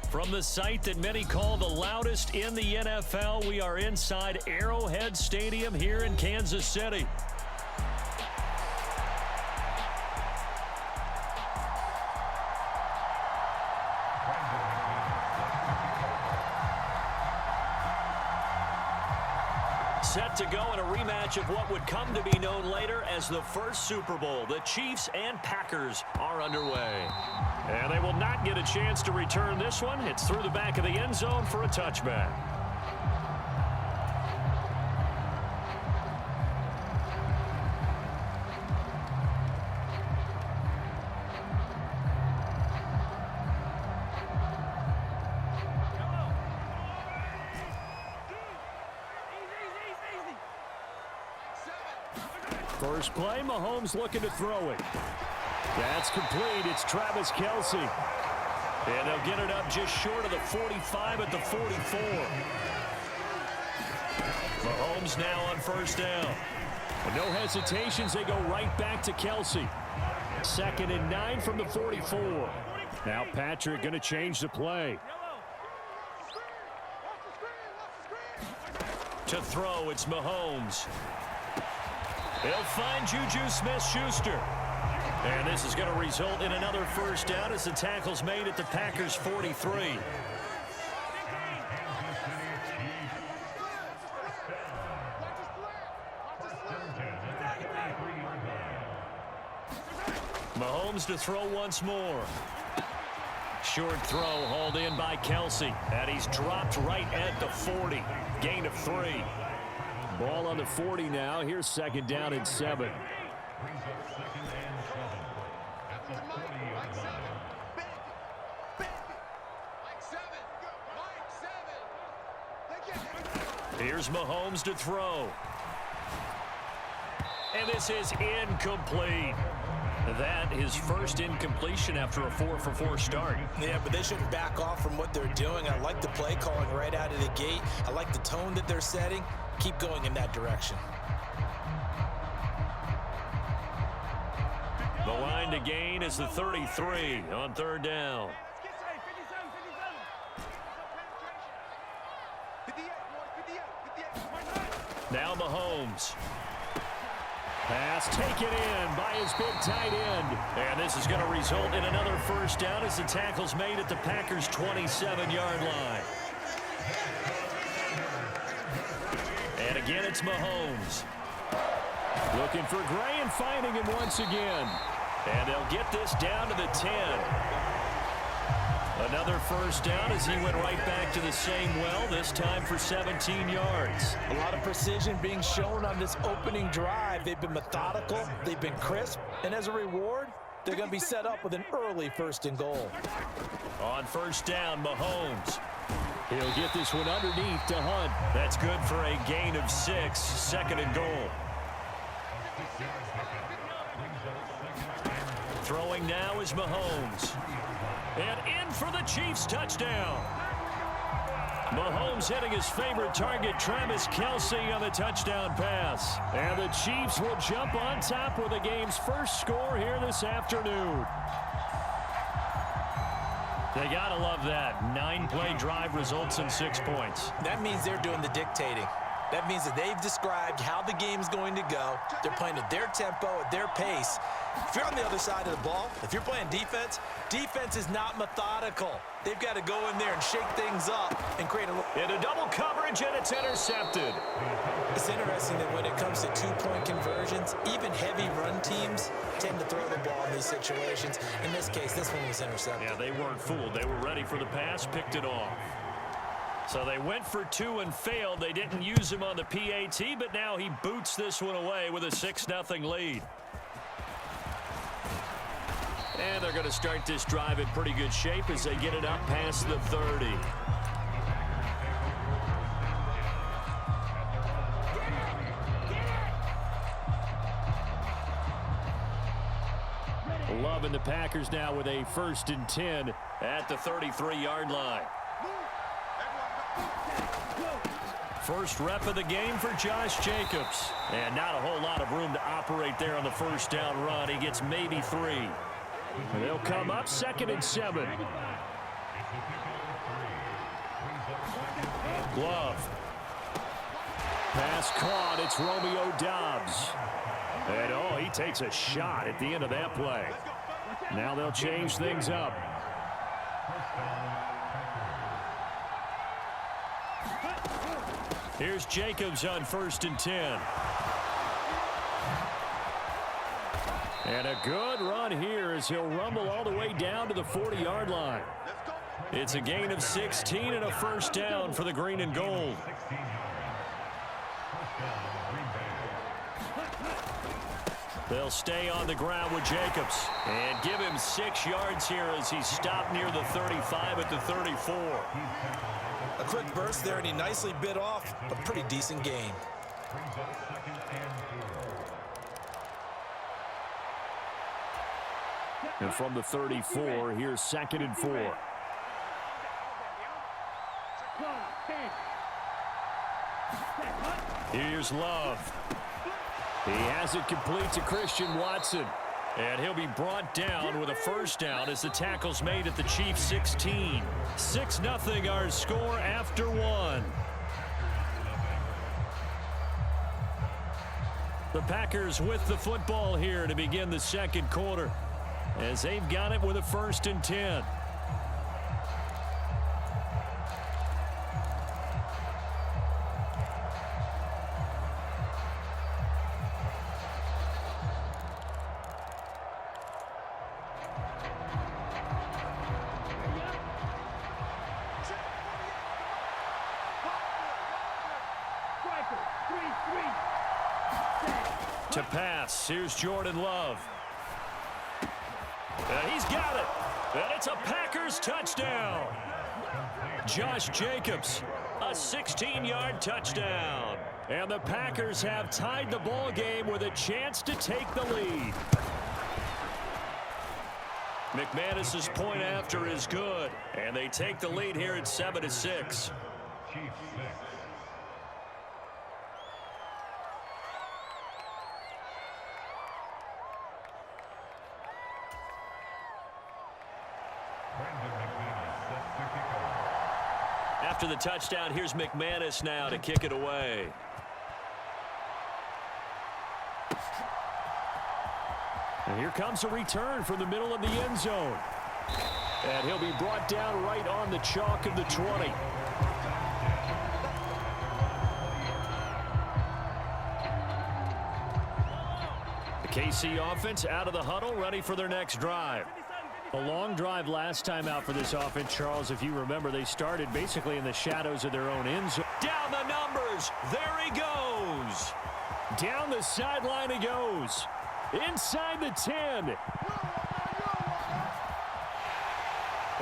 From the site that many call the loudest in the NFL, we are inside Arrowhead Stadium here in Kansas City. Set to go in a rematch of what would come to be known later as the first Super Bowl. The Chiefs and Packers are underway. And they will not get a chance to return this one. It's through the back of the end zone for a touchback. First play, Mahomes looking to throw it. That's complete. It's Travis Kelce. And they'll get it up just short of the 45 at the 44. Mahomes now on first down. With no hesitations, they go right back to Kelce. 2nd and 9 from the 44. Now Patrick going to change the play. To throw, it's Mahomes. He'll find Juju Smith-Schuster. And this is going to result in another first down as the tackle's made at the Packers' 43. Mahomes to throw once more. Short throw hauled in by Kelce. And he's dropped right at the 40. Gain of 3. Ball on the 40 now. Here's 2nd down and 7. Here's Mahomes to throw. And this is incomplete. That is first incompletion after a 4-for-4 start. Yeah, but they shouldn't back off from what they're doing. I like the play calling right out of the gate. I like the tone that they're setting. Keep going in that direction. The line to gain is the 33 on 3rd down. Now Mahomes. Pass taken in by his big tight end. And this is going to result in another first down as the tackle's made at the Packers' 27-yard line. And again, it's Mahomes. Looking for Gray and finding him once again. And they'll get this down to the 10. Another first down as he went right back to the same well, this time for 17 yards. A lot of precision being shown on this opening drive. They've been methodical, they've been crisp, and as a reward, they're going to be set up with an early 1st and goal. On first down, Mahomes. He'll get this one underneath to Hunt. That's good for a gain of 6, 2nd and goal. Throwing now is Mahomes. And in for the Chiefs touchdown. Mahomes hitting his favorite target, Travis Kelce, on the touchdown pass. And the Chiefs will jump on top with the game's first score here this afternoon. They gotta love that. 9-play drive results in 6 points. That means they're doing the dictating. That means that they've described how the game's going to go. They're playing at their tempo, at their pace. If you're on the other side of the ball, if you're playing defense, defense is not methodical. They've got to go in there and shake things up and create a... Into double coverage, and it's intercepted. It's interesting that when it comes to 2-point conversions, even heavy run teams tend to throw the ball in these situations. In this case, this one was intercepted. Yeah, they weren't fooled. They were ready for the pass, picked it off. So they went for 2 and failed. They didn't use him on the PAT, but now he boots this one away with a 6-0 lead. And they're going to start this drive in pretty good shape as they get it up past the 30. Loving the Packers now with a 1st and 10 at the 33-yard line. First rep of the game for Josh Jacobs. And not a whole lot of room to operate there on the first down run. He gets maybe 3. And they'll come up 2nd and 7. Love. Pass caught. It's Romeo Doubs. And, oh, he takes a shot at the end of that play. Now they'll change things up. Here's Jacobs on 1st and 10. And a good run here as he'll rumble all the way down to the 40-yard line. It's a gain of 16 and a first down for the green and gold. They'll stay on the ground with Jacobs and give him 6 yards here as he stopped near the 35 at the 34. A quick burst there, and he nicely bit off a pretty decent gain. And from the 34, here's 2nd and 4. Here's Love. He has it complete to Christian Watson. And he'll be brought down with a first down as the tackle's made at the Chiefs' 16. 6-0 our score after 1. The Packers with the football here to begin the second quarter, as they've got it with a 1st and 10. To pass, here's Jordan Love. And he's got it. And it's a Packers touchdown. Josh Jacobs, a 16-yard touchdown. And the Packers have tied the ball game with a chance to take the lead. McManus's point after is good. And they take the lead here at 7-6. After the touchdown, here's McManus now to kick it away. And here comes a return from the middle of the end zone. And he'll be brought down right on the chalk of the 20. The KC offense out of the huddle, ready for their next drive. A long drive last time out for this offense, Charles. If you remember, they started basically in the shadows of their own end zone. Down the numbers. There he goes. Down the sideline he goes. Inside the 10.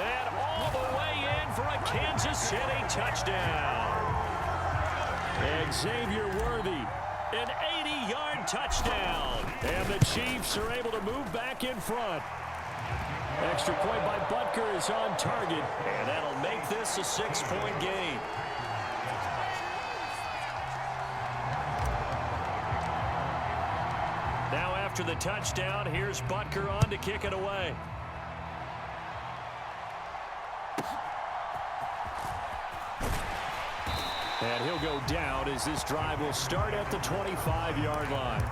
And all the way in for a Kansas City touchdown. And Xavier Worthy, an 80-yard touchdown. And the Chiefs are able to move back in front. Extra point by Butker is on target, and that'll make this a 6-point game. Now after the touchdown, here's Butker on to kick it away. And he'll go down as this drive will start at the 25-yard line.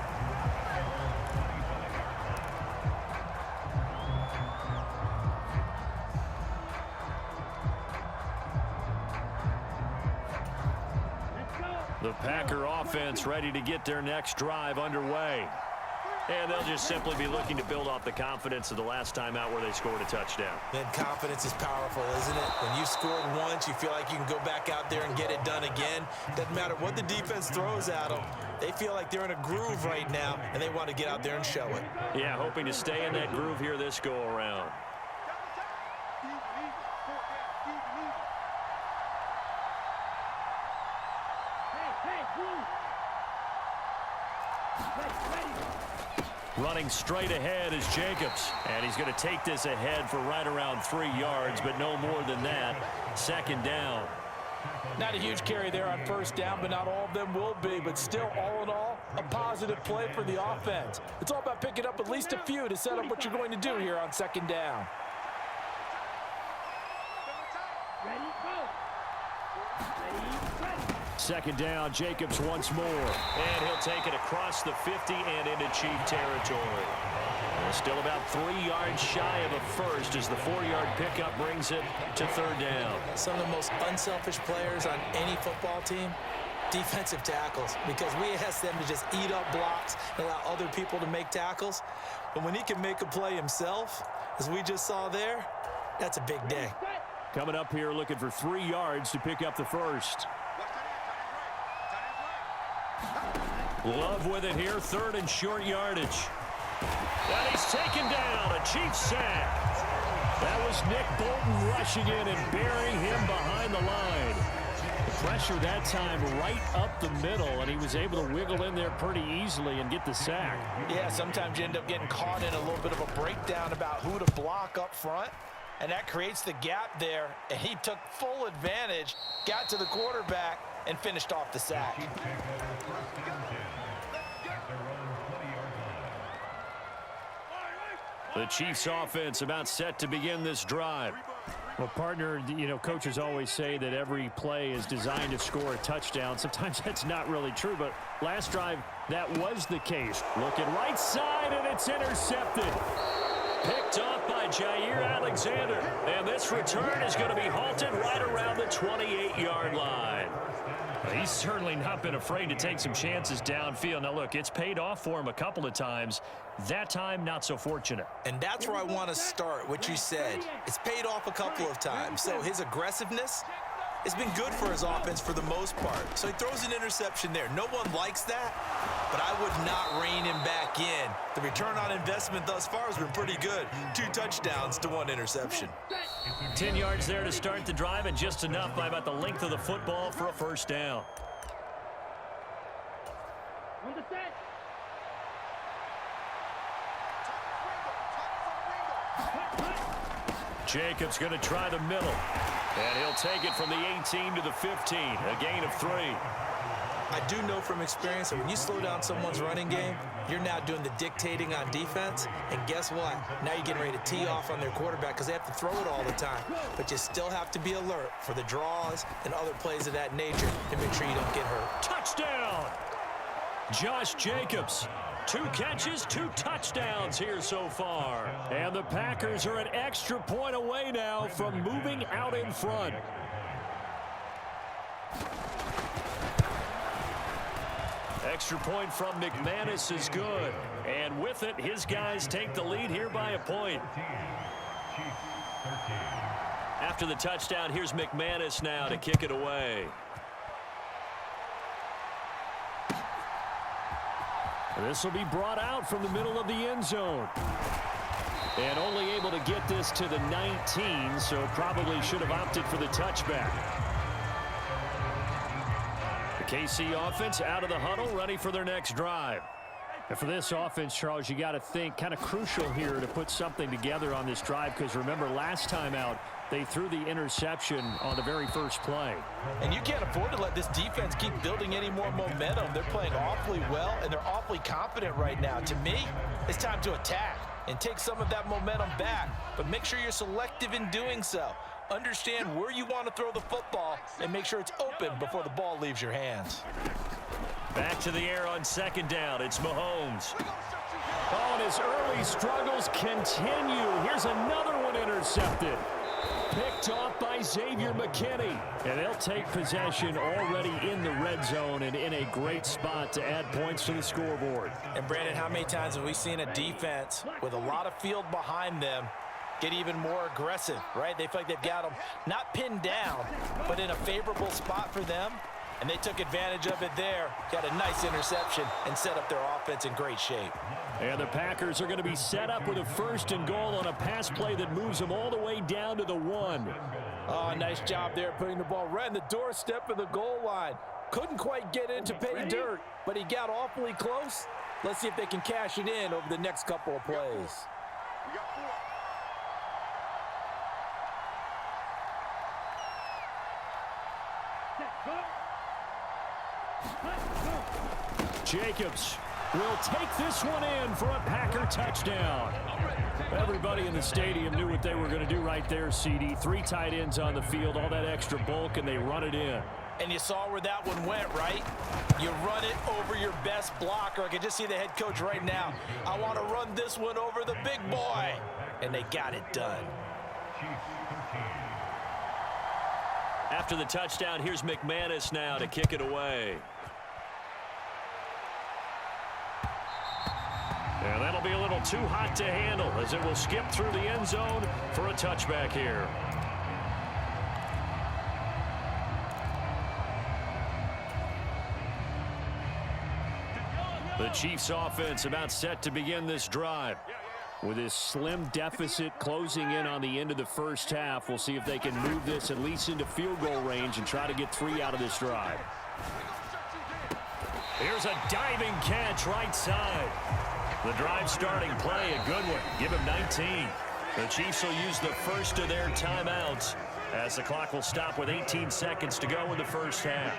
The Packer offense ready to get their next drive underway. And they'll just simply be looking to build off the confidence of the last time out where they scored a touchdown. Then confidence is powerful, isn't it? When you've scored once, you feel like you can go back out there and get it done again. Doesn't matter what the defense throws at them. They feel like they're in a groove right now, and they want to get out there and show it. Yeah, hoping to stay in that groove here this go-around. Running straight ahead is Jacobs, and he's going to take this ahead for right around 3 yards, but no more than that. 2nd down. Not a huge carry there on 1st down, but not all of them will be. But still, all in all, a positive play for the offense. It's all about picking up at least a few to set up what you're going to do here on 2nd down. Second down, Jacobs once more. And he'll take it across the 50 and into Chief territory. Still about 3 yards shy of a first as the 4-yard pickup brings it to third down. Some of the most unselfish players on any football team, defensive tackles, because we ask them to just eat up blocks and allow other people to make tackles. But when he can make a play himself, as we just saw there, that's a big day. Coming up here looking for 3 yards to pick up the first. Love with it here, third and short yardage. And he's taken down, a Chiefs sack. That was Nick Bolton rushing in and burying him behind the line. The pressure that time right up the middle, and he was able to wiggle in there pretty easily and get the sack. Yeah, sometimes you end up getting caught in a little bit of a breakdown about who to block up front, and that creates the gap there, and he took full advantage, got to the quarterback, and finished off the sack. The Chiefs offense about set to begin this drive. Well, partner, you know, coaches always say that every play is designed to score a touchdown. Sometimes that's not really true, but last drive, that was the case. Looking right side, and it's intercepted. Picked off by Jair Alexander. And this return is going to be halted right around the 28-yard line. He's certainly not been afraid to take some chances downfield. Now, look, it's paid off for him a couple of times. That time, not so fortunate. And that's where I want to start, what you said. It's paid off a couple of times. So his aggressiveness has been good for his offense for the most part. So he throws an interception there. No one likes that, but I would not rein him back in. The return on investment thus far has been pretty good. 2 touchdowns to 1 interception. 10 yards there to start the drive, and just enough by about the length of the football for a first down. Jacobs going to try the middle, and he'll take it from the 18 to the 15, a gain of 3. I do know from experience that when you slow down someone's running game, you're now doing the dictating on defense, and guess what? Now you're getting ready to tee off on their quarterback because they have to throw it all the time. But you still have to be alert for the draws and other plays of that nature to make sure you don't get hurt. Touchdown! Josh Jacobs. 2 catches, 2 touchdowns here so far. And the Packers are an extra point away now from moving out in front. Extra point from McManus is good. And with it, his guys take the lead here by a point. After the touchdown, here's McManus now to kick it away. This will be brought out from the middle of the end zone. And only able to get this to the 19, so probably should have opted for the touchback. The KC offense out of the huddle, ready for their next drive. And for this offense, Charles, you got to think kind of crucial here to put something together on this drive, because remember, last time out, they threw the interception on the very first play. And you can't afford to let this defense keep building any more momentum. They're playing awfully well, and they're awfully confident right now. To me, it's time to attack and take some of that momentum back, but make sure you're selective in doing so. Understand where you want to throw the football and make sure it's open before the ball leaves your hands. Back to the air on second down. It's Mahomes. Oh, and his early struggles continue. Here's another one intercepted. Picked off by Xavier McKinney. And they'll take possession already in the red zone and in a great spot to add points to the scoreboard. And Brandon, how many times have we seen a defense with a lot of field behind them get even more aggressive, right? They feel like they've got them not pinned down, but in a favorable spot for them. And they took advantage of it there, got a nice interception, and set up their offense in great shape. And the Packers are going to be set up with a 1st and goal on a pass play that moves them all the way down to the 1. Oh, nice job there putting the ball right in the doorstep of the goal line. Couldn't quite get in to pay dirt, but he got awfully close. Let's see if they can cash it in over the next couple of plays. Jacobs will take this one in for a Packer touchdown. Everybody in the stadium knew what they were going to do right there, CD. 3 tight ends on the field, all that extra bulk, and they run it in. And you saw where that one went, right? You run it over your best blocker. I can just see the head coach right now. I want to run this one over the big boy. And they got it done. After the touchdown, here's McManus now to kick it away. And that'll be a little too hot to handle as it will skip through the end zone for a touchback here. The Chiefs offense about set to begin this drive. With this slim deficit closing in on the end of the first half, we'll see if they can move this at least into field goal range and try to get 3 out of this drive. Here's a diving catch right side. The drive starting play, a good one. Give him 19. The Chiefs will use the first of their timeouts as the clock will stop with 18 seconds to go in the first half.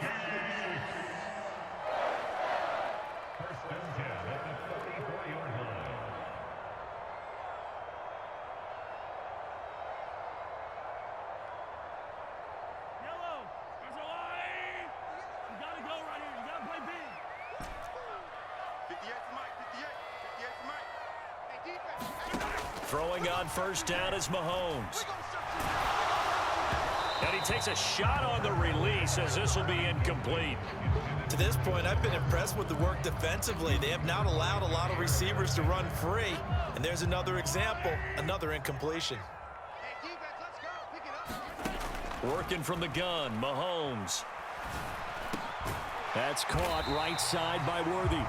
Throwing on first down is Mahomes. And he takes a shot on the release as this will be incomplete. To this point, I've been impressed with the work defensively. They have not allowed a lot of receivers to run free. And there's another example, another incompletion. Hey, defense, let's go. Pick it up. Working from the gun, Mahomes. That's caught right side by Worthy.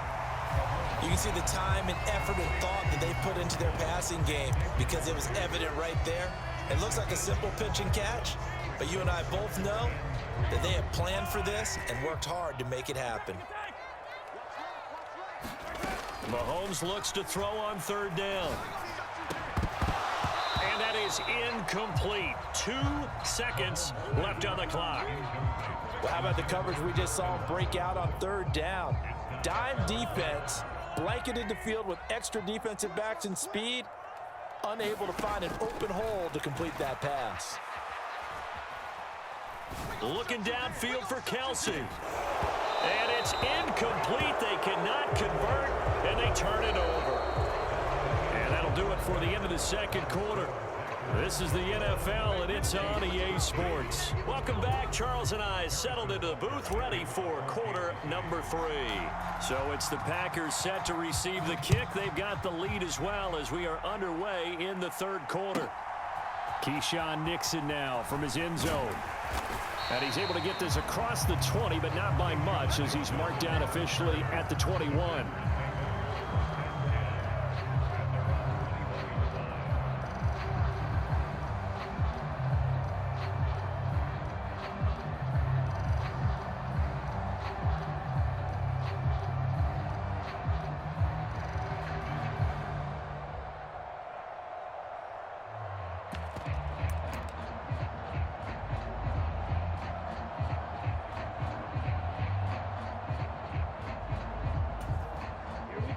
You can see the time and effort and thought that they put into their passing game because it was evident right there. It looks like a simple pitch and catch, but you and I both know that they have planned for this and worked hard to make it happen. Mahomes looks to throw on third down. And that is incomplete. 2 seconds left on the clock. Well, how about the coverage we just saw break out on third down? Dime defense, blanketed the field with extra defensive backs and speed, unable to find an open hole to complete that pass. Looking downfield for Kelsey. And it's incomplete. They cannot convert, and they turn it over. And that'll do it for the end of the second quarter. This is the NFL, and it's on EA Sports. Welcome back. Charles and I settled into the booth, ready for quarter number 3. So it's the Packers set to receive the kick. They've got the lead as well as we are underway in the third quarter. Keyshawn Nixon now from his end zone. And he's able to get this across the 20, but not by much as he's marked down officially at the 21.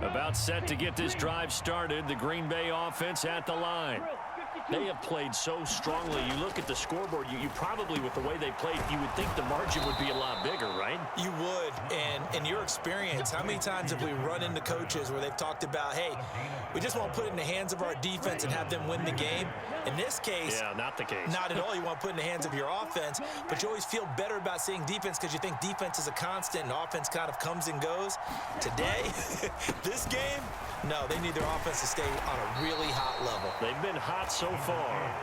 About set to get this drive started. The Green Bay offense at the line. They have played so strongly. You look at the scoreboard, you probably, with the way they played, you would think the margin would be a lot bigger, right? You would. And in your experience, how many times have we run into coaches where they've talked about, hey, we just want to put it in the hands of our defense and have them win the game? In this case, yeah, not the case. Not at all. You want to put it in the hands of your offense, but you always feel better about seeing defense because you think defense is a constant and offense kind of comes and goes. Today, this game, no, they need their offense to stay on a really hot level. They've been hot so far.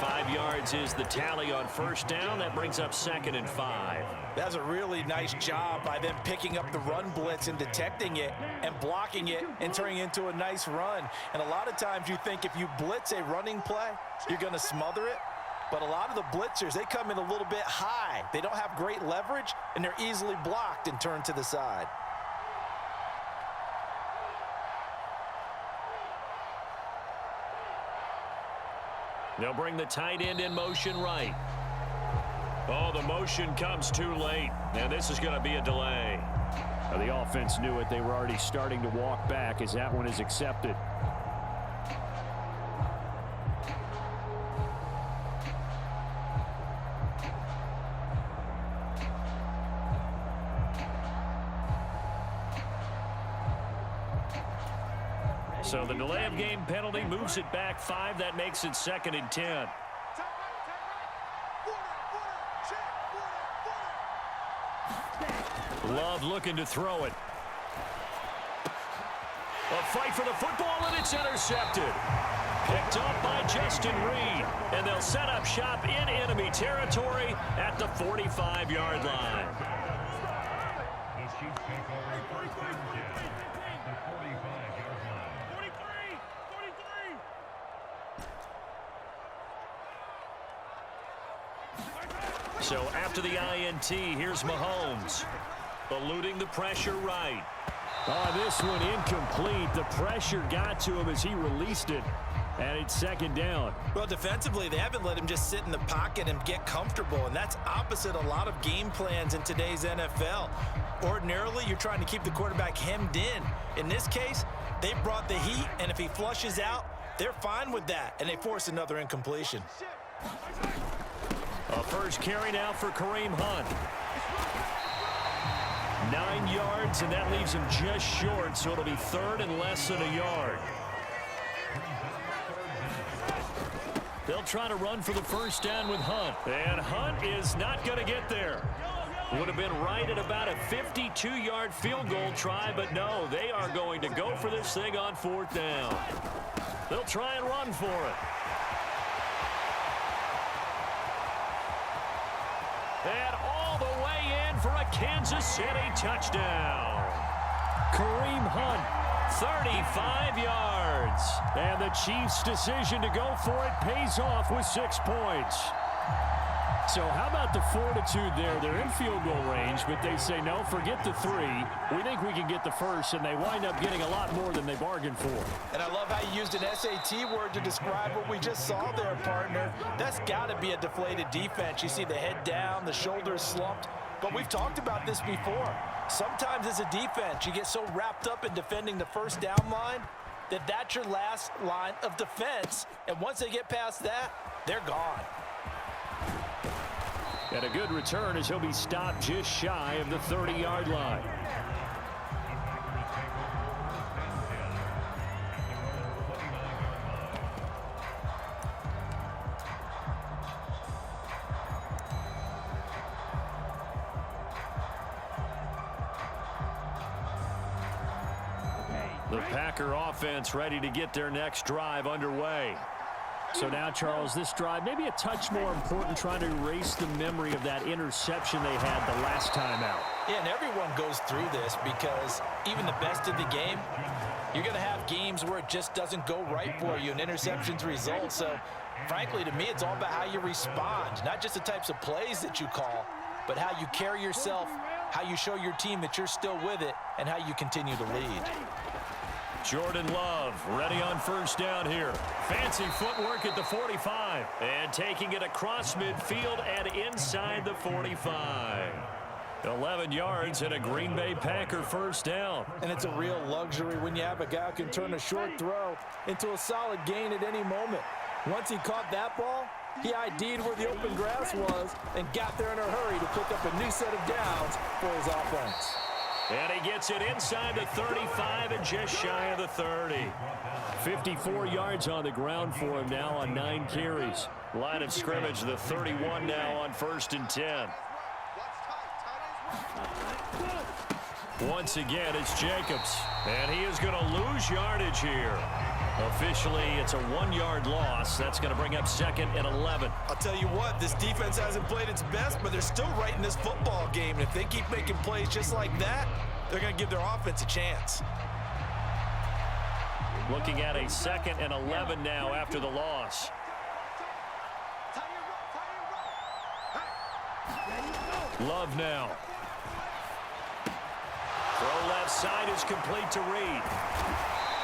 5 yards is the tally on first down. That brings up 2nd and 5. That's a really nice job by them picking up the run blitz and detecting it and blocking it and turning it into a nice run. And a lot of times you think if you blitz a running play, you're going to smother it. But a lot of the blitzers, they come in a little bit high. They don't have great leverage, and they're easily blocked and turned to the side. They'll bring the tight end in motion right. Oh, the motion comes too late, and this is going to be a delay. The offense knew it. They were already starting to walk back as that one is accepted. So the delay of game penalty moves it back 5. That makes it 2nd and 10. Love looking to throw it. A fight for the football, and it's intercepted. Picked off by Justin Reed. And they'll set up shop in enemy territory at the 45-yard line. So after the INT, here's Mahomes. Eluding the pressure right. Oh, this one incomplete. The pressure got to him as he released it. And it's 2nd down. Well, defensively, they haven't let him just sit in the pocket and get comfortable, and that's opposite a lot of game plans in today's NFL. Ordinarily, you're trying to keep the quarterback hemmed in. In this case, they brought the heat, and if he flushes out, they're fine with that, and they force another incompletion. A first carry now for Kareem Hunt. 9 yards, and that leaves him just short, so it'll be 3rd and less than a yard. They'll try to run for the first down with Hunt. And Hunt is not going to get there. Would have been right at about a 52-yard field goal try, but no, they are going to go for this thing on 4th down. They'll try and run for it. And all the way in for a Kansas City touchdown. Kareem Hunt, 35 yards. And the Chiefs' decision to go for it pays off with 6 points. So how about the fortitude there? They're in field goal range, but they say, no, forget the 3. We think we can get the first, and they wind up getting a lot more than they bargained for. And I love how you used an SAT word to describe what we just saw there, partner. That's got to be a deflated defense. You see the head down, the shoulders slumped. But we've talked about this before. Sometimes as a defense, you get so wrapped up in defending the first down line that that's your last line of defense. And once they get past that, they're gone. And a good return as he'll be stopped just shy of the 30-yard line. The Packer offense ready to get their next drive underway. So now, Charles, this drive maybe a touch more important, trying to erase the memory of that interception they had the last time out. Yeah, and everyone goes through this because even the best of the game, you're going to have games where it just doesn't go right for you and interceptions result. So, frankly, to me, it's all about how you respond, not just the types of plays that you call, but how you carry yourself, how you show your team that you're still with it, and how you continue to lead. Jordan Love ready on first down here. Fancy footwork at the 45. And taking it across midfield and inside the 45. 11 yards and a Green Bay Packer first down. And it's a real luxury when you have a guy who can turn a short throw into a solid gain at any moment. Once he caught that ball, he ID'd where the open grass was and got there in a hurry to pick up a new set of downs for his offense. And he gets it inside the 35 and just shy of the 30. 54 yards on the ground for him now on 9 carries. Line of scrimmage, the 31 now on 1st and 10. Once again, it's Jacobs. And he is going to lose yardage here. Officially, it's a 1-yard loss. That's going to bring up 2nd and 11. I'll tell you what, this defense hasn't played its best, but they're still right in this football game. And if they keep making plays just like that, they're going to give their offense a chance. Looking at a 2nd and 11 now after the loss. Love now. Throw left side is complete to Reed.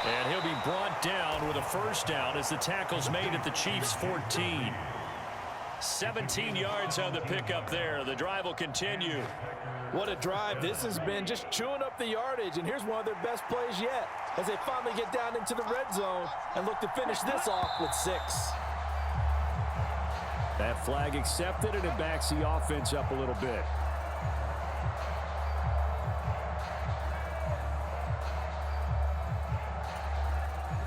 And he'll be brought down with a first down as the tackle's made at the Chiefs' 14. 17 yards on the pickup there. The drive will continue. What a drive this has been, just chewing up the yardage, and here's one of their best plays yet as they finally get down into the red zone and look to finish this off with 6. That flag accepted, and it backs the offense up a little bit.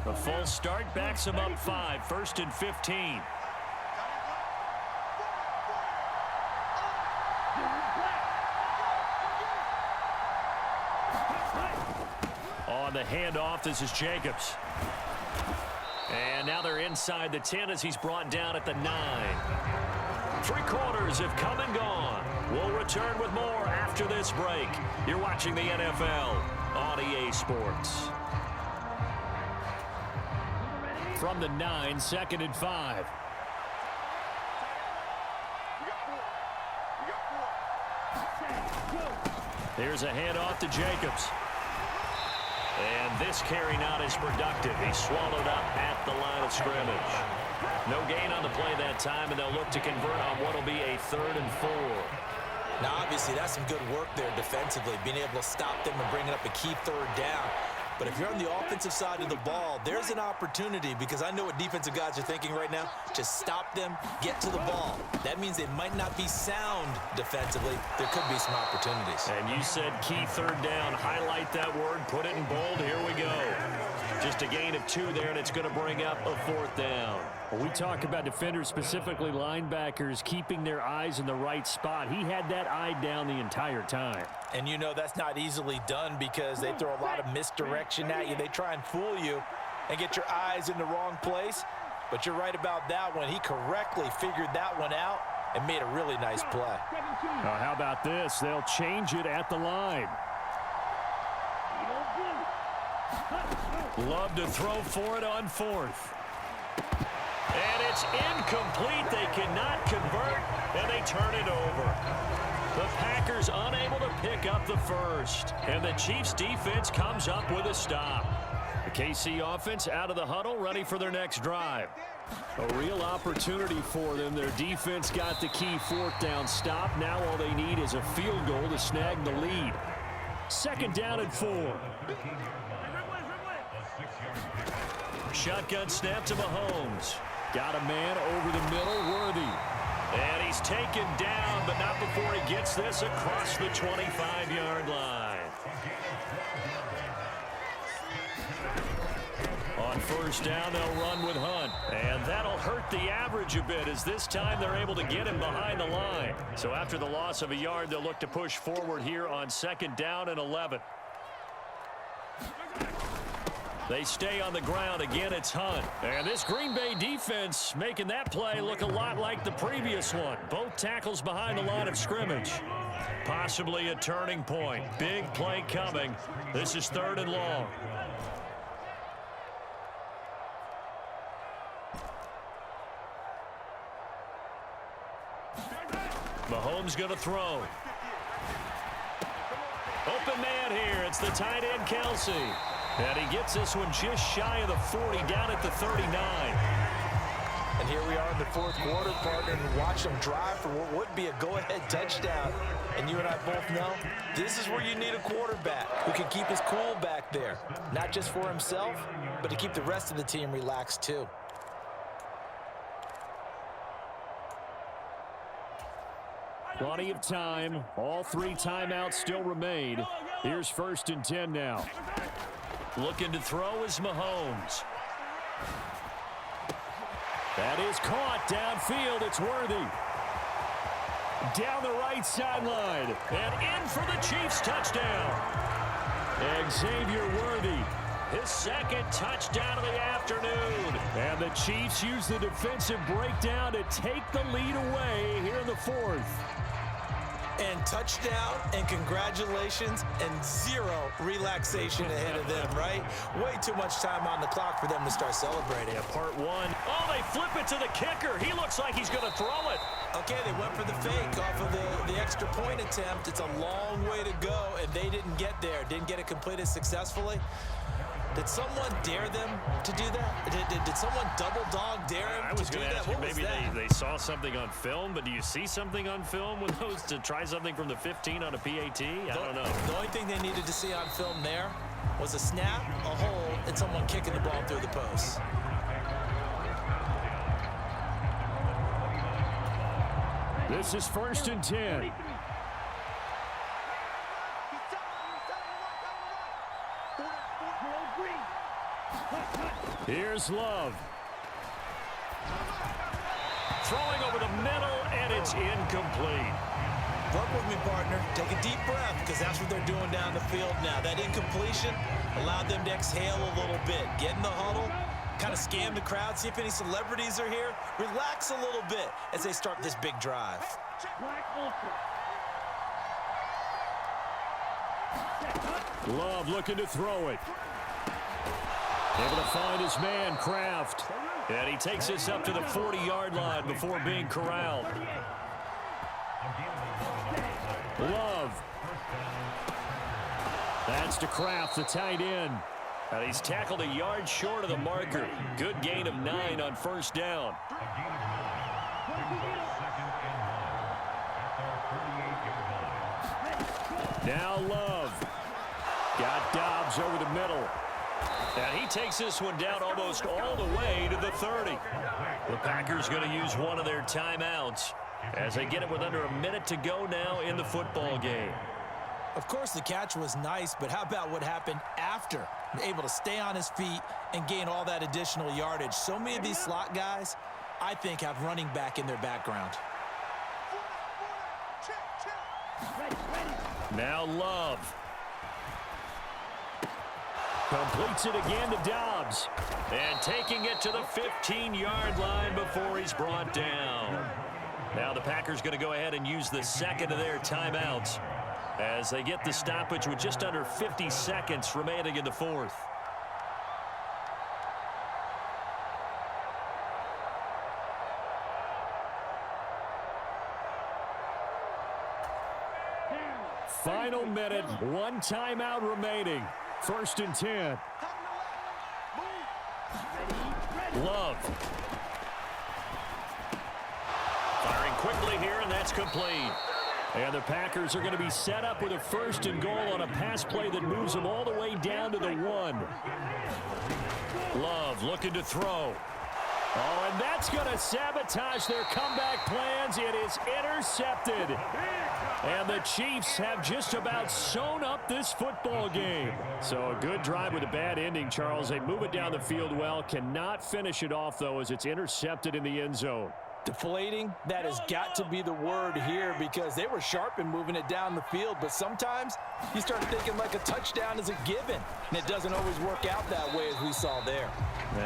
A full start backs him up 5, 1st and 15. On the handoff, this is Jacobs. And now they're inside the 10 as he's brought down at the 9. 3 quarters have come and gone. We'll return with more after this break. You're watching the NFL on EA Sports. From the 9, 2nd and 5. Here's a handoff to Jacobs. And this carry not as productive. He's swallowed up at the line of scrimmage. No gain on the play that time, and they'll look to convert on what will be a 3rd and 4. Now, obviously, that's some good work there defensively, being able to stop them and bringing up a key 3rd down. But if you're on the offensive side of the ball, there's an opportunity, because I know what defensive guys are thinking right now. Just stop them, get to the ball. That means they might not be sound defensively. There could be some opportunities. And you said key 3rd down. Highlight that word, put it in bold. Here we go. Just a gain of 2 there, and it's going to bring up a 4th down. When we talk about defenders, specifically linebackers, keeping their eyes in the right spot, he had that eye down the entire time. And you know that's not easily done because they throw a lot of misdirection at you. They try and fool you and get your eyes in the wrong place. But you're right about that one. He correctly figured that one out and made a really nice play. How about this? They'll change it at the line. Love to throw for it on 4th. And it's incomplete. They cannot convert, and they turn it over. The Packers unable to pick up the 1st. And the Chiefs defense comes up with a stop. The KC offense out of the huddle, ready for their next drive. A real opportunity for them. Their defense got the key 4th down stop. Now all they need is a field goal to snag the lead. 2nd down and 4. Shotgun snap to Mahomes. Got a man over the middle, Worthy. And he's taken down, but not before he gets this across the 25-yard line. On 1st down, they'll run with Hunt. And that'll hurt the average a bit, as this time they're able to get him behind the line. So after the loss of a yard, they'll look to push forward here on 2nd down and 11. They stay on the ground. Again, it's Hunt. And this Green Bay defense making that play look a lot like the previous one. Both tackles behind the line of scrimmage. Possibly a turning point. Big play coming. This is 3rd and long. Mahomes going to throw. Open man here. It's the tight end, Kelsey. And he gets this one just shy of the 40, down at the 39. And here we are in the 4th quarter, partner, and watch them drive for what would be a go-ahead touchdown. And you and I both know this is where you need a quarterback who can keep his cool back there. Not just for himself, but to keep the rest of the team relaxed too. Plenty of time. All 3 timeouts still remain. Here's 1st and 10 now. Looking to throw is Mahomes. That is caught downfield. It's Worthy. Down the right sideline. And in for the Chiefs touchdown. Xavier Worthy. His 2nd touchdown of the afternoon. And the Chiefs use the defensive breakdown to take the lead away here in the 4th. And touchdown, and congratulations, and 0 relaxation ahead of them, right? Way too much time on the clock for them to start celebrating. Yeah, part 1. Oh, they flip it to the kicker. He looks like he's going to throw it. Okay, they went for the fake off of the extra point attempt. It's a long way to go, and they didn't get there. Didn't get it completed successfully. Did someone dare them to do that? Did someone double dog dare him I was to do going to that? ask you, What was maybe that? they saw something on film, but do you see something on film with those to try something from the 15 on a PAT? I don't know. The only thing they needed to see on film there was a snap, a hole, and someone kicking the ball through the post. This is 1st and 10. Here's Love. Throwing over the middle, and it's incomplete. Work with me, partner. Take a deep breath, because that's what they're doing down the field now. That incompletion allowed them to exhale a little bit. Get in the huddle, kind of scan the crowd, see if any celebrities are here. Relax a little bit as they start this big drive. Love looking to throw it. Able to find his man, Kraft. And he takes this up to the 40-yard line before being corralled. Love. That's to Kraft, the tight end. And he's tackled a yard short of the marker. Good gain of 9 on 1st down. Now Love. Got Dobbs over the middle. And he takes this one down almost all the way to the 30. The Packers going to use one of their timeouts as they get it with under a minute to go now in the football game. Of course, the catch was nice, but how about what happened after? Able to stay on his feet and gain all that additional yardage. So many of these slot guys, I think, have running back in their background. Now Love. Completes it again to Dobbs. And taking it to the 15-yard line before he's brought down. Now the Packers going to go ahead and use the second of their timeouts as they get the stoppage with just under 50 seconds remaining in the 4th. Final minute, one timeout remaining. 1st and 10. Love. Firing quickly here, and that's complete. And the Packers are going to be set up with a 1st and goal on a pass play that moves them all the way down to the 1. Love looking to throw. Oh, and that's going to sabotage their comeback plans. It is intercepted. And the Chiefs have just about sewn up this football game. So a good drive with a bad ending, Charles. They move it down the field well. Cannot finish it off, though, as it's intercepted in the end zone. Deflating, that has got to be the word here because they were sharp in moving it down the field, but sometimes you start thinking like a touchdown is a given, and it doesn't always work out that way as we saw there.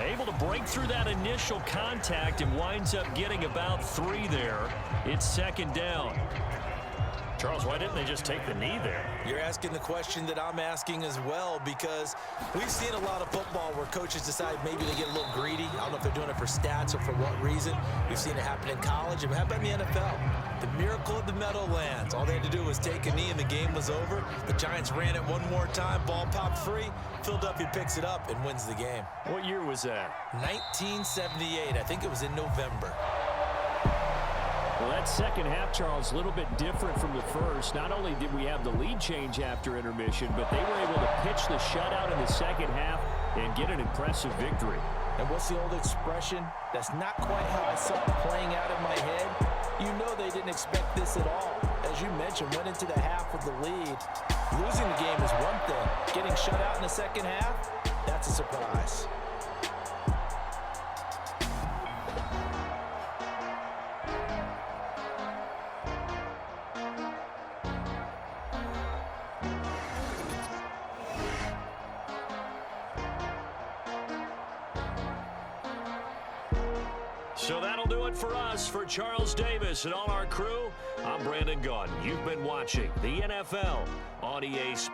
Able to break through that initial contact and winds up getting about 3 there. It's 2nd down. Charles, why didn't they just take the knee there? You're asking the question that I'm asking as well because we've seen a lot of football where coaches decide maybe they get a little greedy. I don't know if they're doing it for stats or for what reason. We've seen it happen in college. And how about in the NFL? The miracle of the Meadowlands. All they had to do was take a knee and the game was over. The Giants ran it one more time. Ball popped free. Philadelphia picks it up and wins the game. What year was that? 1978. I think it was in November. Well, that second half, Charles, a little bit different from the first. Not only did we have the lead change after intermission, but they were able to pitch the shutout in the second half and get an impressive victory. And what's the old expression? That's not quite how I saw it playing out in my head. You know they didn't expect this at all. As you mentioned, went into the half with the lead. Losing the game is one thing. Getting shut out in the second half, that's a surprise. So that'll do it for us. For Charles Davis and all our crew, I'm Brandon Gaudin. You've been watching the NFL on EA Sports.